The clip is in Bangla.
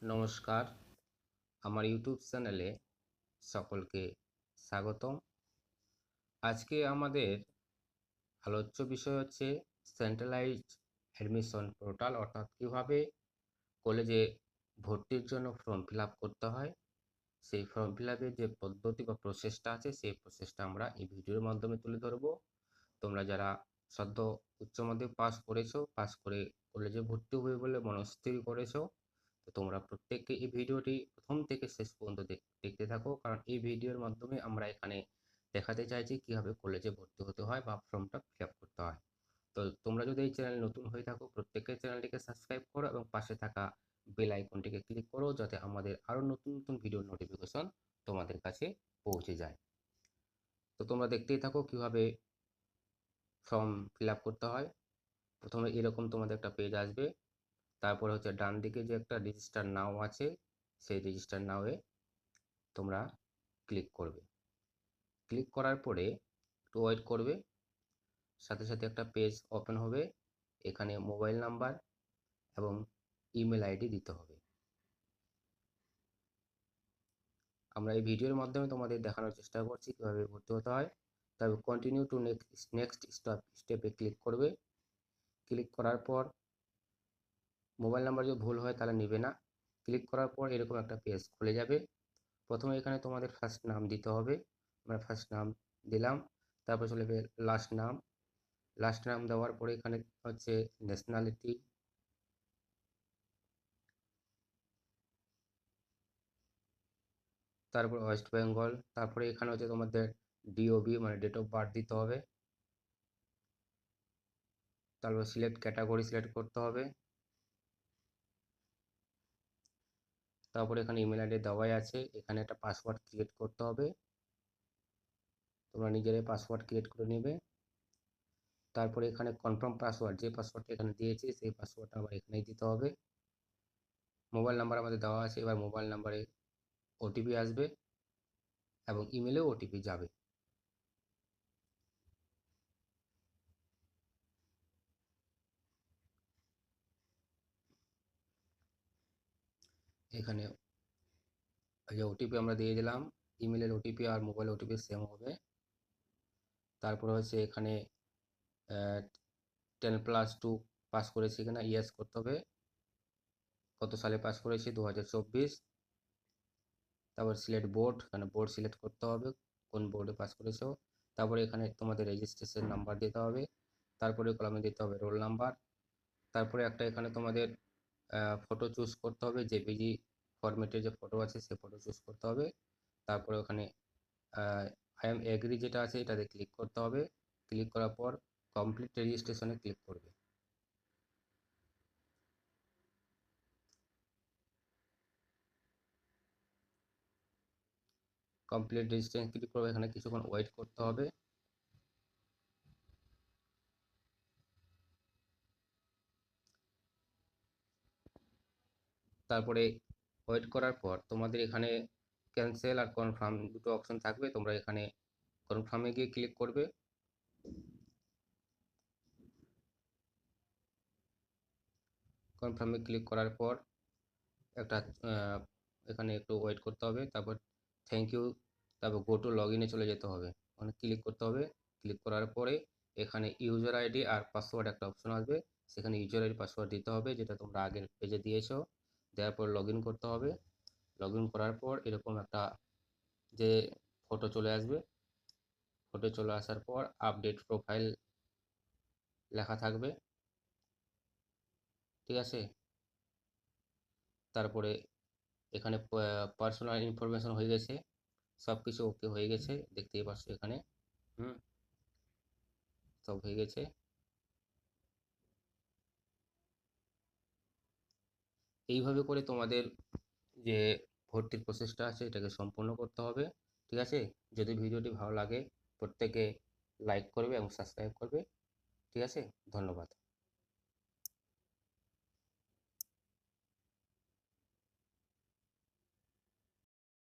নমস্কার, আমার ইউটিউব চ্যানেলে সকলকে স্বাগতম। আজকে আমাদের আলোচ্য বিষয় হচ্ছে সেন্ট্রালাইজড অ্যাডমিশন পোর্টাল, অর্থাৎ কীভাবে কলেজে ভর্তির জন্য ফর্ম ফিল আপ করতে হয়। সেই ফর্ম ফিল আপের যে পদ্ধতি বা প্রসেসটা আছে, সেই প্রসেসটা আমরা এই ভিডিওর মাধ্যমে তুলে ধরবো। তোমরা যারা সদ্য উচ্চ মাধ্যমিক পাস করে কলেজে ভর্তি হবে বলে মনস্থির করেছো, তো তোমরা প্রত্যেককে এই ভিডিওটি প্রথম থেকে শেষ পর্যন্ত দেখতে থাকো, কারণ এই ভিডিওর মাধ্যমে আমরা এখানে দেখাতে চাইছি কীভাবে কলেজে ভর্তি হতে হয় বা ফর্মটা ফিল আপ করতে হয়। তো তোমরা যদি এই চ্যানেল নতুন হয়ে থাকো, প্রত্যেকের চ্যানেলটিকে সাবস্ক্রাইব করো এবং পাশে থাকা বেল আইকনটিকে ক্লিক করো, যাতে আমাদের আরও নতুন নতুন ভিডিওর নোটিফিকেশন তোমাদের কাছে পৌঁছে যায়। তো তোমরা দেখতেই থাকো কীভাবে ফর্ম ফিল আপ করতে হয়। প্রথমে এরকম তোমাদের একটা পেজ আসবে, তারপরে হচ্ছে ডান দিকে যে একটা রেজিস্টার নাও আছে, সেই রেজিস্টার নাওয়ে তোমরা ক্লিক করবে। ক্লিক করার পরে একটু ওয়েট করবে, সাথে সাথে একটা পেজ ওপেন হবে। এখানে মোবাইল নাম্বার এবং ইমেল আইডি দিতে হবে। আমরা এই ভিডিওর মাধ্যমে তোমাদের দেখানোর চেষ্টা করছি কীভাবে ভর্তি হতে হয়। তবে কন্টিনিউ টু নেক্সট স্টেপে ক্লিক করবে। ক্লিক করার পর মোবাইল নাম্বার যদি ভুল হয় তাহলে নেবে না। ক্লিক করার পর এরকম একটা পেজ খুলে যাবে। প্রথমে এখানে তোমাদের ফার্স্ট নাম দিতে হবে। আমরা ফার্স্ট নাম দিলাম, তারপর চলে যাবে লাস্ট নাম দেওয়ার পরে এখানে হচ্ছে ন্যাশনালিটি, তারপর ওয়েস্ট বেঙ্গল, তারপরে এখানে হচ্ছে তোমাদের ডিওবি মানে ডেট অফ বার্থ দিতে হবে। তারপর ক্যাটাগরি সিলেক্ট করতে হবে। তারপরে এখানে ইমেল আইডি দেওয়াই আছে, এখানে একটা পাসওয়ার্ড ক্রিয়েট করতে হবে। তোমরা নিজেরাই পাসওয়ার্ড ক্রিয়েট করে নেবে। তারপরে এখানে কনফার্ম পাসওয়ার্ড, যে পাসওয়ার্ডটা এখানে দিয়েছি সেই পাসওয়ার্ডটা আবার এখানেই দিতে হবে। মোবাইল নাম্বার আমাদের দেওয়া আছে, এবার মোবাইল নাম্বারে ওটিপি আসবে এবং ইমেলেও ওটিপি যাবে। এখানে এই যে ওটিপি আমরা দিয়ে দিলাম, ইমেলের ওটিপি আর মোবাইল ওটিপি সেম হবে। তারপরে হচ্ছে এখানে 10+2 পাস করেছি কিনা ইয়েস করতে হবে। কত সালে পাস করেছি? 2024। তারপর সিলেক্ট বোর্ড, এখানে বোর্ড সিলেক্ট করতে হবে কোন বোর্ডে পাস করেছো। তারপরে এখানে তোমাদের রেজিস্ট্রেশন নাম্বার দিতে হবে। তারপরে কলামে দিতে হবে রোল নাম্বার। তারপরে একটা এখানে তোমাদের ফটো চুজ করতে হবে, জেপিজি ফরম্যাটের যে ফটো আছে সে ফটো চুজ করতে হবে। তারপরে ওখানে আই এম এগ্রি যেটা আছে এটাতে ক্লিক করতে হবে। ক্লিক করার পর কমপ্লিট রেজিস্ট্রেশনে ক্লিক করবে। কমপ্লিট রেজিস্ট্রেশন ক্লিক করবে, এখানে কিছুক্ষণ ওয়েট করতে হবে। তারপরে ওয়েট করার পর তোমাদের এখানে ক্যান্সেল আর কনফার্ম দুটো অপশন থাকবে, তোমরা এখানে কনফার্মে গিয়ে ক্লিক করবে। কনফার্মে ক্লিক করার পর একটা এখানে একটু ওয়েট করতে হবে। তারপর থ্যাংক ইউ, তারপর গো টু লগ ইনে চলে যেতে হবে, ওখানে ক্লিক করতে হবে। ক্লিক করার পরে এখানে ইউজার আইডি আর পাসওয়ার্ড একটা অপশন আসবে, সেখানে ইউজার আইডি পাসওয়ার্ড দিতে হবে যেটা তোমরা আগের পেজে দিয়েছো। দেওয়ার পর লগ ইন করতে হবে। লগ ইন করার পর এরকম একটা যে ফটো চলে আসবে, ফটো চলে আসার পর আপডেট প্রোফাইল লেখা থাকবে, ঠিক আছে। তারপরে এখানে পার্সোনাল ইনফরমেশন হয়ে গেছে, সব কিছু ওকে হয়ে গেছে, দেখতেই পাচ্ছ এখানে। হুম, সব হয়ে গেছে। এইভাবে করে তোমাদের যে ভর্তির প্রসেসটা আছে এটাকে সম্পূর্ণ করতে হবে, ঠিক আছে। যদি ভিডিওটি ভালো লাগে প্রত্যেকে লাইক করবে এবং সাবস্ক্রাইব করবে, ঠিক আছে। ধন্যবাদ।